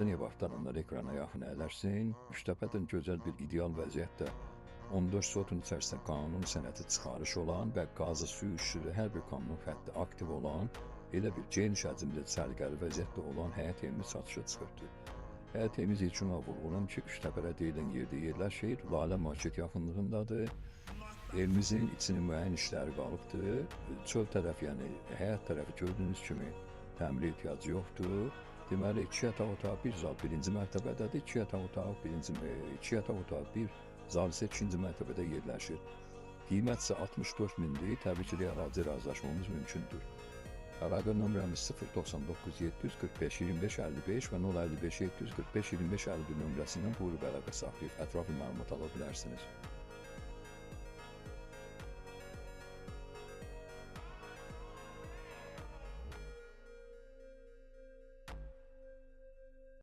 Ev ekrana yaxın əylərsin, müştəbətən gözəl bir ideal vəziyyətdə 14 sotun içərisində qanun sənədi çıxarış olan və qazı, suyu, işığı, hər bir qanun xətti aktiv olan, elə bir geniş həcmdə səliqəli vəziyyətdə olan həyət evimiz satışa çıxırdı. Həyət evimiz üçün vurğulam ki, Üçtəpələ deyilən yerdə yerləşir, Lalə Market yaxınlığındadır. Evimizin içinin müəyyən işləri qalıbdır. Çöl tərəf, yəni həyət tərəfi gördüyünüz kimi təmir ehtiyacı yoxdur. Deməli, 2 yataq otağı, 1 zal birinci mərtəbədədir, 2 yataq otağı, 2 yataq otağı, 1 zal isə ikinci mərtəbədə yerləşir. Qiymət isə 64 mindir, təbii ki, ərazi razılaşmamız mümkündür. Əlaqə nömrəmiz 099 745 25 55 və 055 745 25 51 nömrəsindən buyurub əlaqə saxlayıb ətraflı məlumat ala bilərsiniz.